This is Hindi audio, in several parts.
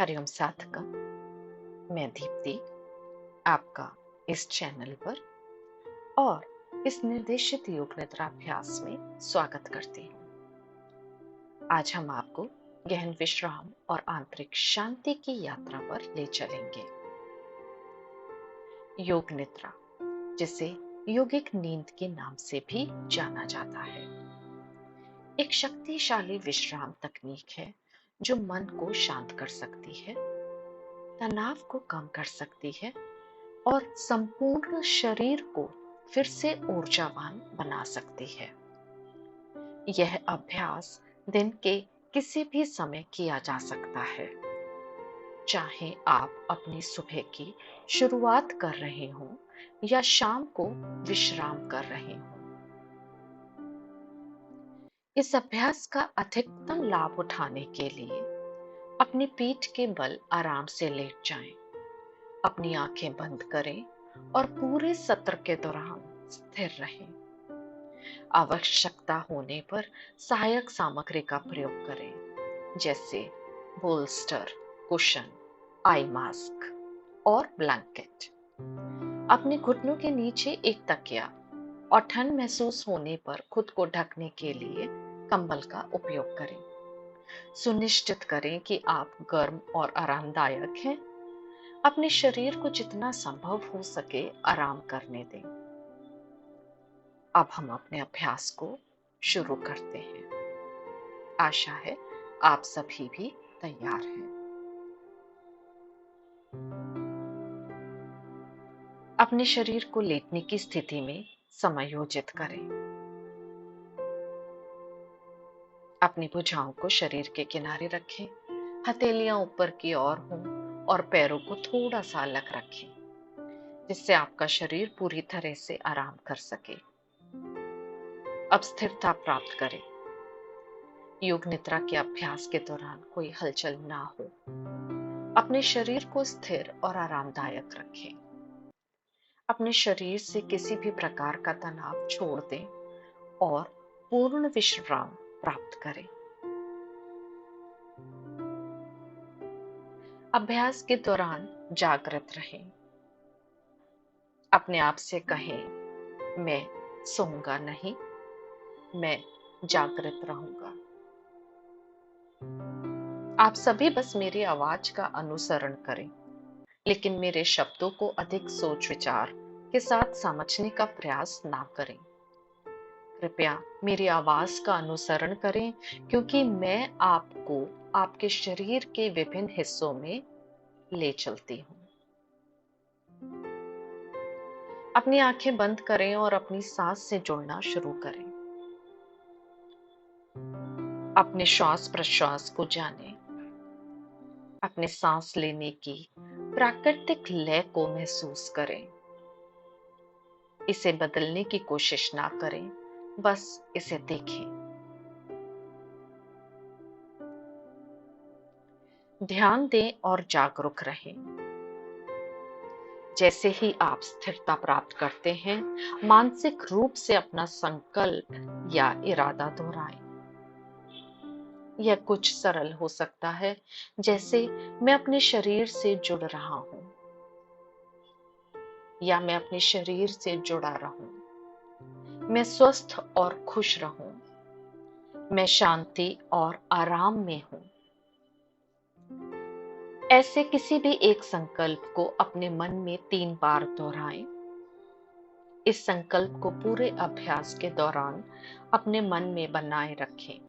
हरिओम साधका। मैं दीप्ति आपका इस चैनल पर और इस निर्देशित योग निद्राभ्यास में स्वागत करती हूँ। आज हम आपको गहन विश्राम और आंतरिक शांति की यात्रा पर ले चलेंगे। योग निद्रा, जिसे योगिक नींद के नाम से भी जाना जाता है, एक शक्तिशाली विश्राम तकनीक है जो मन को शांत कर सकती है, तनाव को कम कर सकती है और संपूर्ण शरीर को फिर से ऊर्जावान बना सकती है। यह अभ्यास दिन के किसी भी समय किया जा सकता है, चाहे आप अपनी सुबह की शुरुआत कर रहे हों या शाम को विश्राम कर रहे हों। इस अभ्यास का अधिकतम लाभ उठाने के लिए अपनी पीठ के बल आराम से लेट जाएं, अपनी आंखें बंद करें और पूरे सत्र के दौरान स्थिर रहें। आवश्यकता होने पर सहायक सामग्री का प्रयोग करें, जैसे बोल्स्टर, कुशन, आई मास्क और ब्लैंकेट। अपने घुटनों के नीचे एक तकिया और ठंड महसूस होने पर खुद को ढकने के लिए कंबल का उपयोग करें। सुनिश्चित करें कि आप गर्म और आरामदायक हैं। अपने शरीर को जितना संभव हो सके आराम करने दें। अब हम अपने अभ्यास को शुरू करते हैं। आशा है आप सभी भी तैयार हैं। अपने शरीर को लेटने की स्थिति में समायोजित करें। अपनी भुजाओं को शरीर के किनारे रखें, हथेलियां ऊपर की ओर हों और पैरों को थोड़ा सा अलग रखें, जिससे आपका शरीर पूरी तरह से आराम कर सके। अब स्थिरता प्राप्त करें। योग निद्रा के अभ्यास के दौरान कोई हलचल ना हो। अपने शरीर को स्थिर और आरामदायक रखें। अपने शरीर से किसी भी प्रकार का तनाव छोड़ दें और पूर्ण विश्राम प्राप्त करें। अभ्यास के दौरान जागृत रहें। अपने आप से कहें, मैं सोऊंगा नहीं, मैं जागृत रहूंगा। आप सभी बस मेरी आवाज का अनुसरण करें, लेकिन मेरे शब्दों को अधिक सोच विचार के साथ समझने का प्रयास ना करें। कृपया मेरी आवाज का अनुसरण करें, क्योंकि मैं आपको आपके शरीर के विभिन्न हिस्सों में ले चलती हूँ। अपनी आंखें बंद करें और अपनी सांस से जुड़ना शुरू करें। अपने श्वास प्रश्वास को जानें। अपने सांस लेने की प्राकृतिक लय को महसूस करें। इसे बदलने की कोशिश ना करें, बस इसे देखें। ध्यान दें और जागरूक रहें। जैसे ही आप स्थिरता प्राप्त करते हैं, मानसिक रूप से अपना संकल्प या इरादा दोहराएं। यह कुछ सरल हो सकता है, जैसे मैं अपने शरीर से जुड़ रहा हूं, या मैं अपने शरीर से जुड़ा रहूं, मैं स्वस्थ और खुश रहूं, मैं शांति और आराम में हूं। ऐसे किसी भी एक संकल्प को अपने मन में 3 बार दोहराएं। इस संकल्प को पूरे अभ्यास के दौरान अपने मन में बनाए रखें।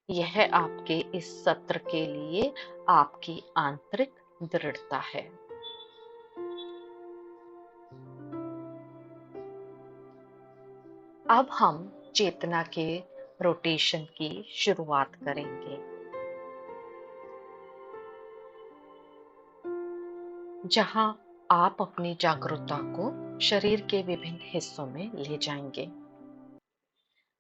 यह आपके इस सत्र के लिए आपकी आंतरिक दृढ़ता है। अब हम चेतना के रोटेशन की शुरुआत करेंगे। जहां आप अपनी जागरूकता को शरीर के विभिन्न हिस्सों में ले जाएंगे।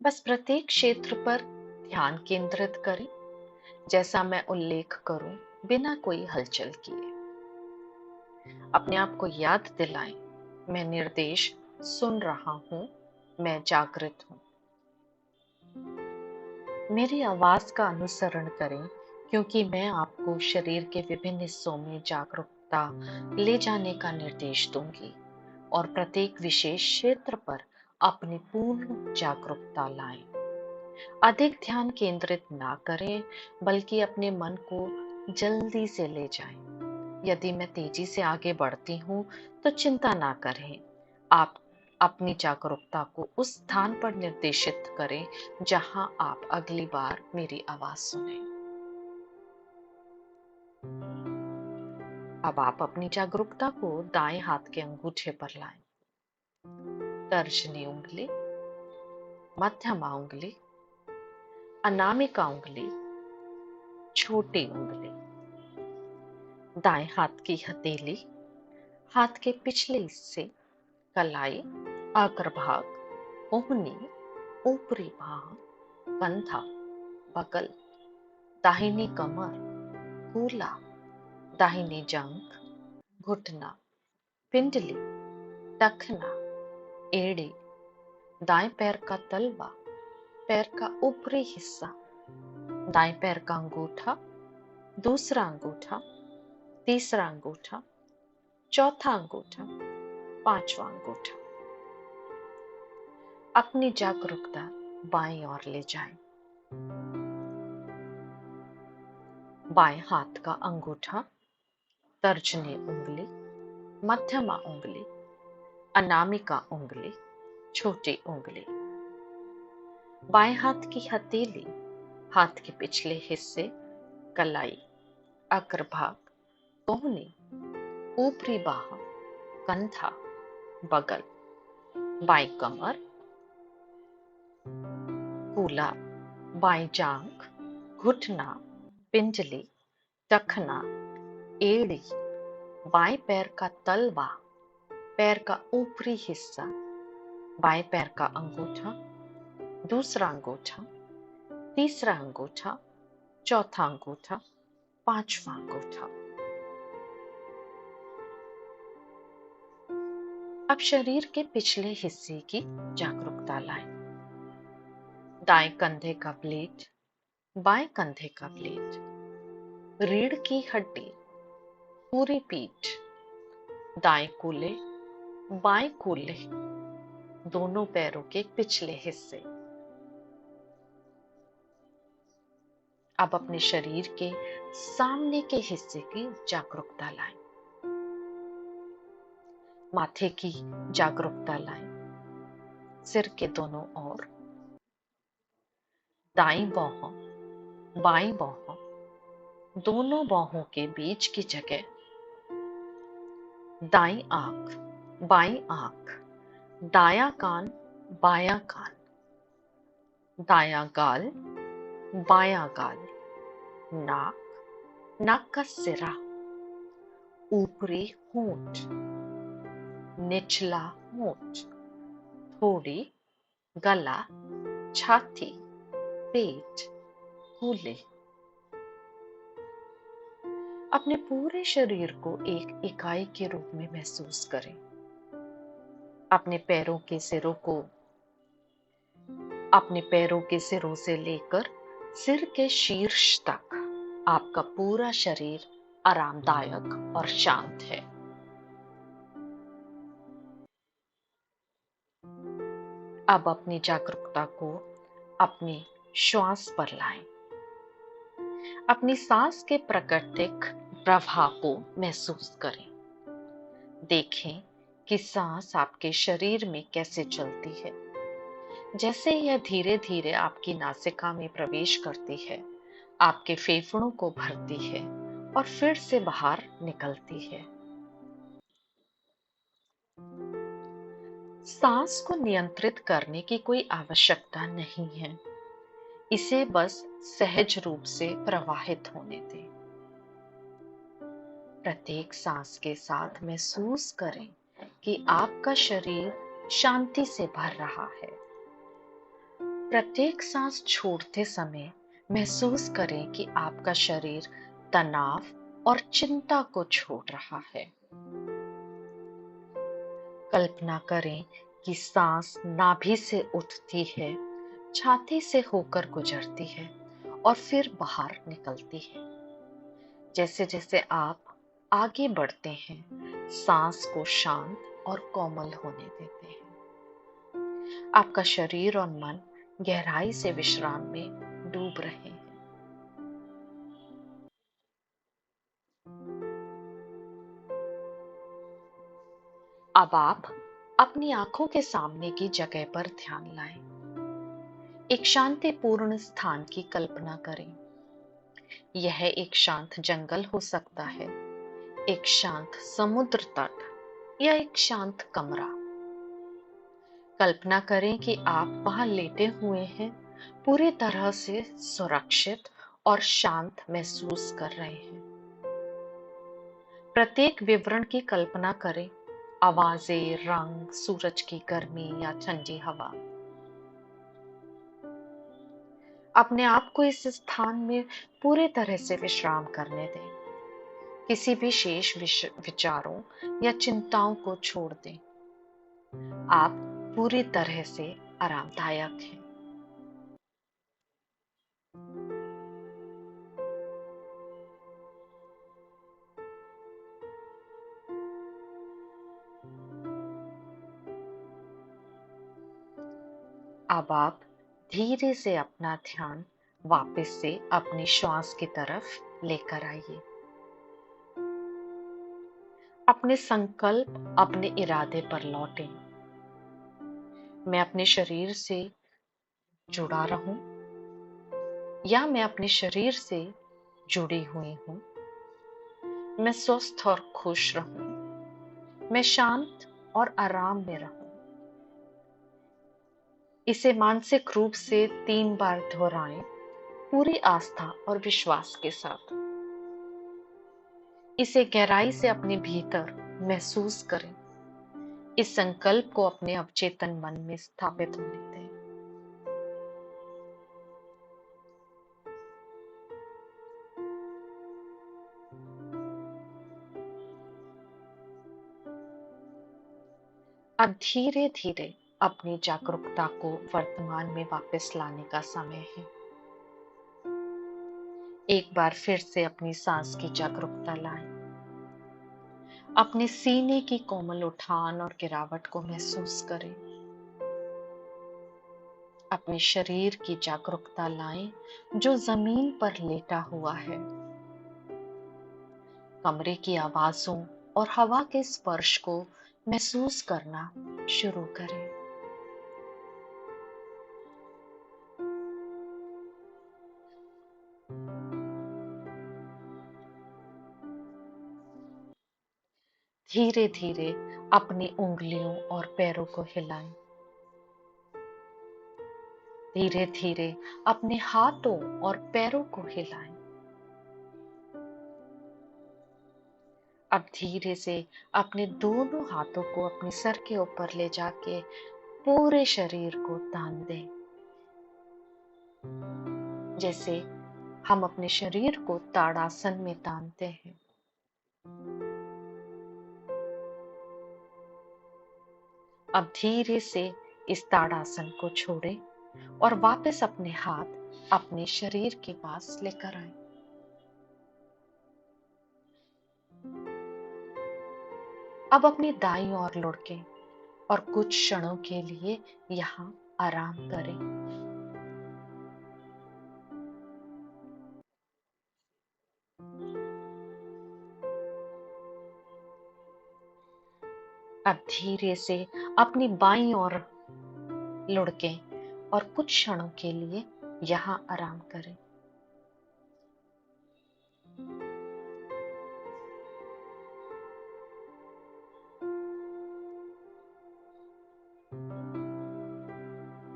बस प्रत्येक क्षेत्र पर ध्यान केंद्रित करें, जैसा मैं उल्लेख करूं, बिना कोई हलचल किए। अपने आप को याद दिलाएं, मैं निर्देश सुन रहा हूं, मैं जागृत हूं। मेरी आवाज का अनुसरण करें, क्योंकि मैं आपको शरीर के विभिन्न हिस्सों में जागरूकता ले जाने का निर्देश दूंगी और प्रत्येक विशेष क्षेत्र पर अपनी पूर्ण जागरूकता लाएं। अधिक ध्यान केंद्रित ना करें, बल्कि अपने मन को जल्दी से ले जाएं। यदि मैं तेजी से आगे बढ़ती हूँ, तो चिंता ना करें। आप अपनी जागरूकता को उस स्थान पर निर्देशित करें जहां आप अगली बार मेरी आवाज सुनें। अब आप अपनी जागरूकता को दाएं हाथ के अंगूठे पर लाएं। तर्जनी उंगली, मध्यमा उंगली, अनामिका उंगली, छोटी उंगली, दाएं हाथ की हथेली, हाथ के पिछले हिस्से, कलाई, अग्रभाग, कोहनी, ऊपरी बाह, कंधा, बगल, दाहिनी कमर, कूल्हा, दाहिनी जांघ, घुटना, पिंडली, टखना, एड़ी, दाएं पैर का तलवा, पैर का ऊपरी हिस्सा, दाएं पैर का अंगूठा, दूसरा अंगूठा, तीसरा अंगूठा, चौथा अंगूठा, पांचवा अंगूठा। अपनी जागरूकता बाईं ओर ले जाएं। बाएं हाथ का अंगूठा, तर्जनी उंगली, मध्यमा उंगली, अनामिका उंगली, छोटी उंगली, बाएं हाथ की हथेली, हाथ के पिछले हिस्से, कलाई, अग्रभाग, कोहनी, ऊपरी बाह, कंधा, बगल, बाईं कमर, कूल्हा, बाईं जांघ, घुटना, पिंडली, टखना, एड़ी, बाएं पैर का तलवा, पैर का ऊपरी हिस्सा, बाएं पैर का अंगूठा, दूसरा अंगूठा, तीसरा अंगूठा, चौथा अंगूठा, पांचवा अंगूठा। अब शरीर के पिछले हिस्से की जागरूकता लाएं। दाएं कंधे का ब्लेड, बाएं कंधे का ब्लेड, रीढ़ की हड्डी, पूरी पीठ, दाएं कूल्हे, बाएं कूल्हे, दोनों पैरों के पिछले हिस्से। अब अपने शरीर के सामने के हिस्से की जागरूकता लाएं। माथे की जागरूकता लाएं। सिर के दोनों ओर, दाईं बाहों, बाईं बाहों, दोनों बाहों के बीच की जगह, दाईं आंख, बाईं आंख, दायां कान, बायां कान, दायां गाल, बायां गाल, नाक, नाक का सिरा, ऊपरी होंठ, निचला होंठ, थोड़ी, गला, छाती, पेट, कूल्हे। अपने पूरे शरीर को एक इकाई के रूप में महसूस करें। अपने पैरों के सिरों से लेकर सिर के शीर्ष तक आपका पूरा शरीर आरामदायक और शांत है। अब अपनी जागरूकता को अपनी श्वास पर लाएं। अपनी सांस के प्राकृतिक प्रवाह को महसूस करें। देखें कि सांस आपके शरीर में कैसे चलती है। जैसे यह धीरे धीरे आपकी नासिका में प्रवेश करती है, आपके फेफड़ों को भरती है और फिर से बाहर निकलती है। सांस को नियंत्रित करने की कोई आवश्यकता नहीं है। इसे बस सहज रूप से प्रवाहित होने दें। प्रत्येक सांस के साथ महसूस करें कि आपका शरीर शांति से भर रहा है। प्रत्येक सांस छोड़ते समय महसूस करें कि आपका शरीर तनाव और चिंता को छोड़ रहा है। कल्पना करें कि सांस नाभि से उठती है, छाती से होकर गुजरती है और फिर बाहर निकलती है। जैसे जैसे आप आगे बढ़ते हैं, सांस को शांत और कोमल होने देते हैं। आपका शरीर और मन गहराई से विश्राम में डूब रहे हैं। अब आप अपनी आंखों के सामने की जगह पर ध्यान लाएं। एक शांतिपूर्ण स्थान की कल्पना करें। यह एक शांत जंगल हो सकता है, एक शांत समुद्र तट या एक शांत कमरा। कल्पना करें कि आप वहां लेटे हुए हैं, पूरी तरह से सुरक्षित और शांत महसूस कर रहे हैं। प्रत्येक विवरण की कल्पना करें, आवाजें, रंग, सूरज की गर्मी या ठंडी हवा। अपने आप को इस स्थान में पूरी तरह से विश्राम करने दें। किसी भी शेष विचारों या चिंताओं को छोड़ दें। आप पूरी तरह से आरामदायक हैं। अब आप धीरे से अपना ध्यान वापस से अपनी श्वास की तरफ लेकर आइए। अपने संकल्प, अपने इरादे पर लौटें। मैं अपने शरीर से जुड़ा रहूं या मैं अपने शरीर से जुड़ी हुई हूं। मैं स्वस्थ और खुश रहूं। मैं शांत और आराम में रहूं। इसे मानसिक रूप से 3 बार दोहराएं, पूरी आस्था और विश्वास के साथ। इसे गहराई से अपने भीतर महसूस करें। इस संकल्प को अपने अवचेतन मन में स्थापित होने दें। अब धीरे धीरे अपनी जागरूकता को वर्तमान में वापस लाने का समय है। एक बार फिर से अपनी सांस की जागरूकता लाएं। अपने सीने की कोमल उठान और गिरावट को महसूस करें। अपने शरीर की जागरूकता लाएं जो जमीन पर लेटा हुआ है। कमरे की आवाजों और हवा के स्पर्श को महसूस करना शुरू करें। धीरे धीरे अपनी उंगलियों और पैरों को हिलाएं। धीरे धीरे अपने हाथों और पैरों को हिलाएं। अब धीरे से अपने दोनों हाथों को अपने सर के ऊपर ले जाके पूरे शरीर को तान दें। जैसे हम अपने शरीर को ताड़ासन में तानते हैं। अब धीरे से इस ताड़ासन को छोड़ें और वापस अपने हाथ अपने शरीर के पास लेकर आए। अब अपनी दाईं ओर लुढ़कें और कुछ क्षणों के लिए यहाँ आराम करें। अब धीरे से अपनी बाईं ओर लुढ़कें और कुछ क्षणों के लिए यहाँ आराम करें।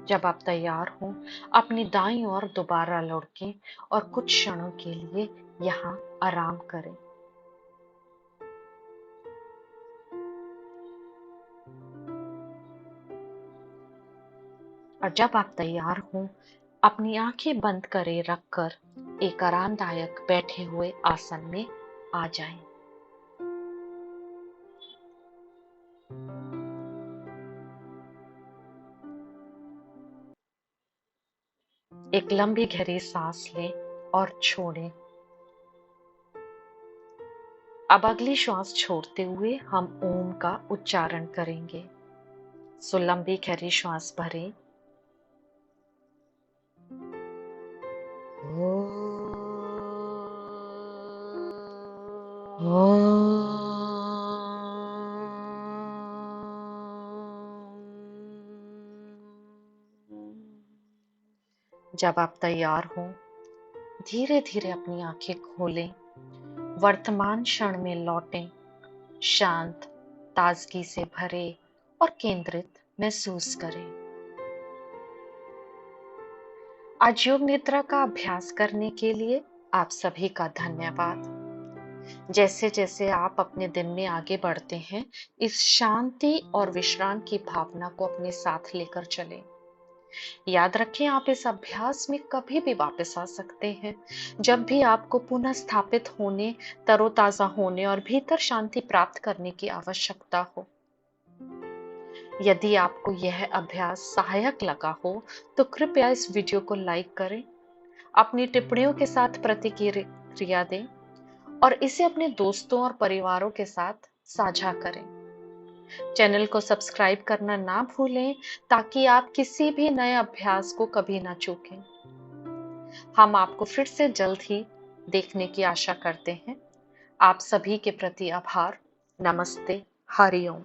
जब आप तैयार हों, अपनी दाईं ओर दोबारा लुढ़कें और कुछ क्षणों के लिए यहाँ आराम करें। और जब आप तैयार हों, अपनी आंखें बंद करे रखकर एक आरामदायक बैठे हुए आसन में आ जाएं। एक लंबी गहरी सांस लें और छोड़ें। अब अगली श्वास छोड़ते हुए हम ओम का उच्चारण करेंगे। सो लंबी गहरी श्वास भरें। जब आप तैयार हों, धीरे धीरे अपनी आंखें खोलें। वर्तमान क्षण में लौटें। शांत, ताजगी से भरे और केंद्रित महसूस करें। आज योग निद्रा का अभ्यास करने के लिए आप सभी का धन्यवाद। जैसे जैसे आप अपने दिन में आगे बढ़ते हैं, इस शांति और विश्राम की भावना को अपने साथ लेकर चलें। याद रखें, आप इस अभ्यास में कभी भी वापस आ सकते हैं, जब भी आपको पुनः स्थापित होने, तरोताजा होने और भीतर शांति प्राप्त करने की आवश्यकता हो। यदि आपको यह अभ्यास सहायक लगा हो, तो कृपया इस वीडियो को लाइक करें, अपनी टिप्पणियों के साथ प्रतिक्रिया दें और इसे अपने दोस्तों और परिवारों के साथ साझा करें। चैनल को सब्सक्राइब करना ना भूलें, ताकि आप किसी भी नए अभ्यास को कभी ना चूकें। हम आपको फिर से जल्द ही देखने की आशा करते हैं। आप सभी के प्रति आभार। नमस्ते। हरि ओम।